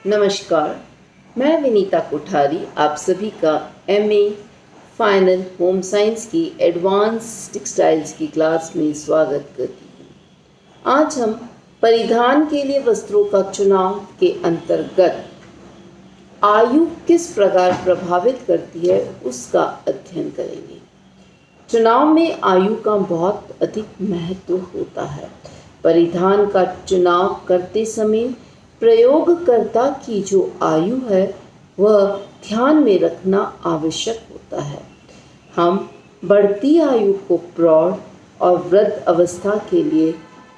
नमस्कार, मैं विनीता कोठारी आप सभी का एमए फाइनल होम साइंस की एडवांस टेक्सटाइल्स की क्लास में स्वागत करती हूँ। आज हम परिधान के लिए वस्त्रों का चुनाव के अंतर्गत आयु किस प्रकार प्रभावित करती है उसका अध्ययन करेंगे। चुनाव में आयु का बहुत अधिक महत्व होता है। परिधान का चुनाव करते समय प्रयोगकर्ता की जो आयु है वह ध्यान में रखना आवश्यक होता है। हम बढ़ती आयु को प्रौढ़ और वृद्ध अवस्था के लिए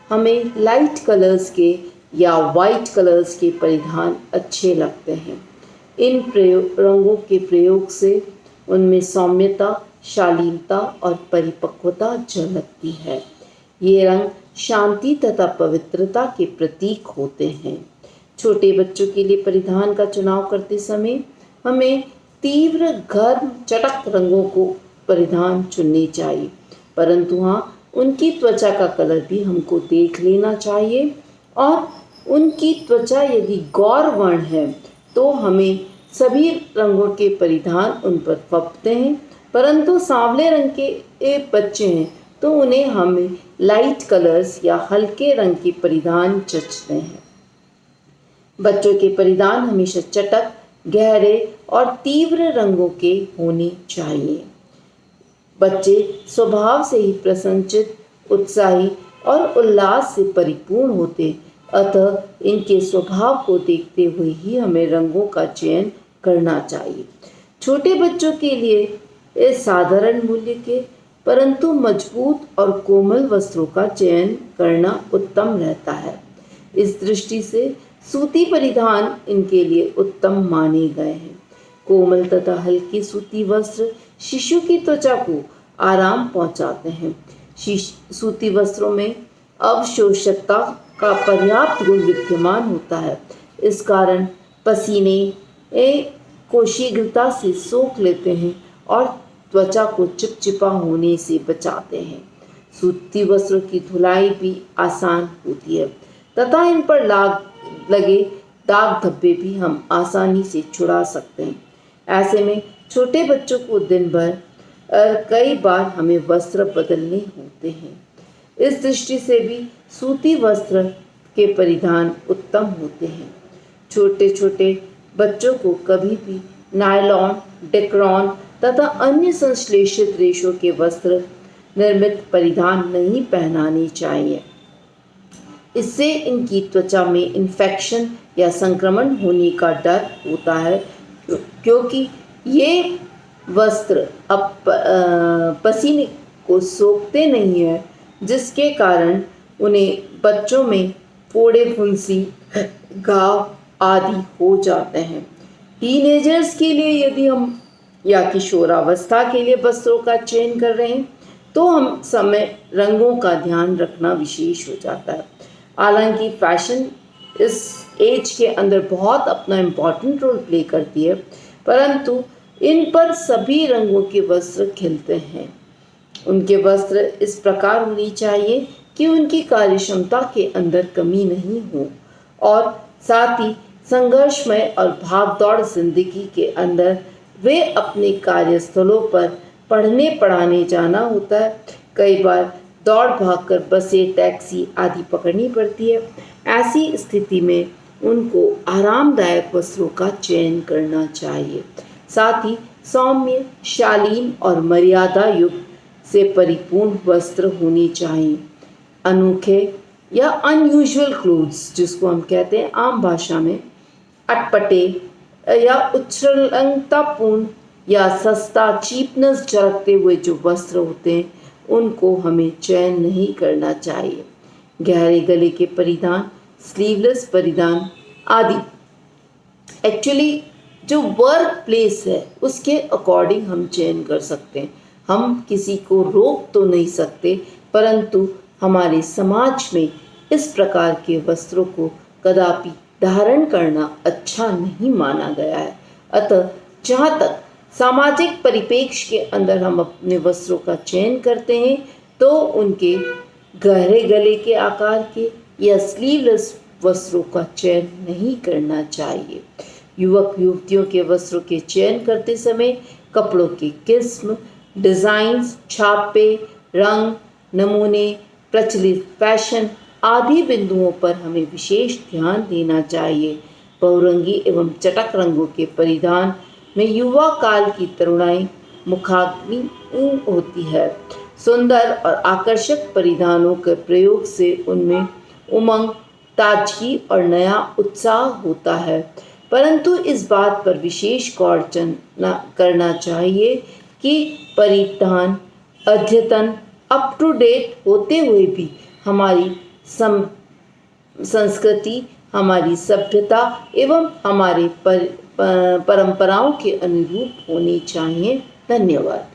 हमें लाइट कलर्स के या वाइट कलर्स के परिधान अच्छे लगते हैं। इन रंगों के प्रयोग से उनमें सौम्यता, शालीनता और परिपक्वता झलकती है। ये रंग शांति तथा पवित्रता के प्रतीक होते हैं। छोटे बच्चों के लिए परिधान का चुनाव करते समय हमें तीव्र गर्म चटक रंगों को परिधान चुनने चाहिए, परंतु हाँ, उनकी त्वचा का कलर भी हमको देख लेना चाहिए और उनकी त्वचा यदि गौर वर्ण है तो हमें सभी रंगों के परिधान उन पर फपते हैं, परंतु सांवले रंग के बच्चे हैं तो उन्हें हमें लाइट कलर्स या हल्के रंग के परिधान जचते हैं। बच्चों के परिधान हमेशा चटक, गहरे और तीव्र रंगों के होने चाहिए। बच्चे स्वभाव से ही प्रसन्नचित, उत्साही और उल्लास से परिपूर्ण होते, अतः इनके स्वभाव को देखते हुए ही हमें रंगों का चयन करना चाहिए। छोटे बच्चों के लिए इस साधारण मूल्य के परंतु मजबूत और कोमल वस्त्रों का चयन करना उत्तम रहता है। इस दृष्टि से सूती परिधान इनके लिए उत्तम माने गए हैं। कोमल तथा हल्की सूती वस्त्र शिशु की त्वचा को आराम पहुंचाते हैं। सूती वस्त्रों में अवशोषकता का पर्याप्त गुण विद्यमान होता है। इस कारण पसीने को शीघ्रता से सोख लेते हैं और त्वचा को चिपचिपा होने से बचाते हैं। सूती वस्त्रों की धुलाई भी आसान होती है तथा इन पर लगे दाग धब्बे भी हम आसानी से छुड़ा सकते हैं। ऐसे में छोटे बच्चों को दिन भर कई बार हमें वस्त्र बदलने होते हैं। इस दृष्टि से भी सूती वस्त्र के परिधान उत्तम होते हैं। छोटे छोटे बच्चों को कभी भी नायलॉन, डेक्रॉन तथा अन्य संश्लेषित रेशों के वस्त्र निर्मित परिधान नहीं पहनाने चाहिए। इससे इनकी त्वचा में इन्फेक्शन या संक्रमण होने का डर होता है, क्योंकि ये वस्त्र पसीने को सोखते नहीं है, जिसके कारण उन्हें बच्चों में फोड़े, फुंसी, घाव आदि हो जाते हैं। टीनेजर्स के लिए यदि हम या किशोरावस्था के लिए वस्त्रों का चयन कर रहे हैं तो हम समय रंगों का ध्यान रखना विशेष हो जाता है। हालांकि फैशन इस एज के अंदर बहुत अपना इम्पॉर्टेंट रोल प्ले करती है, परंतु इन पर सभी रंगों के वस्त्र खिलते हैं। उनके वस्त्र इस प्रकार होनी चाहिए कि उनकी कार्यक्षमता के अंदर कमी नहीं हो और साथ ही संघर्षमय और भागदौड़ जिंदगी के अंदर वे अपने कार्यस्थलों पर पढ़ने पढ़ाने जाना होता है। कई बार दौड़ भागकर बसें, टैक्सी आदि पकड़नी पड़ती है। ऐसी स्थिति में उनको आरामदायक वस्त्रों का चयन करना चाहिए। साथ ही सौम्य, शालीन और मर्यादा युक्त से परिपूर्ण वस्त्र होने चाहिए। अनोखे या अनयूजुअल क्लोथ्स, जिसको हम कहते हैं आम भाषा में, अटपटे या उच्छृंखलतापूर्ण या सस्ता, चीपनेस झलकते हुए जो वस्त्र होते हैं उनको हमें चयन नहीं करना चाहिए। गहरे गले के परिधान, स्लीवलेस परिधान आदि एक्चुअली जो वर्क प्लेस है उसके अकॉर्डिंग हम चयन कर सकते हैं। हम किसी को रोक तो नहीं सकते, परंतु हमारे समाज में इस प्रकार के वस्त्रों को कदापि धारण करना अच्छा नहीं माना गया है। अतः जहाँ तक सामाजिक परिप्रेक्ष्य के अंदर हम अपने वस्त्रों का चयन करते हैं तो उनके गहरे गले के आकार के या स्लीवलेस वस्त्रों का चयन नहीं करना चाहिए। युवक युवतियों के वस्त्रों के चयन करते समय कपड़ों की किस्म, डिज़ाइंस, छापे, रंग, नमूने, प्रचलित फैशन आदि बिंदुओं पर हमें विशेष ध्यान देना चाहिए। बहुरंगी एवं चटक रंगों के परिधान में युवा काल की तरुणाई मुखाग्नि होती है। सुंदर और आकर्षक परिधानों के प्रयोग से उनमें उमंग, ताजगी और नया उत्साह होता है, परंतु इस बात पर विशेष गौर करना चाहिए कि परिधान अद्यतन अप टू डेट होते हुए भी हमारी संस्कृति, हमारी सभ्यता एवं हमारे परंपराओं के अनुरूप होनी चाहिए। धन्यवाद।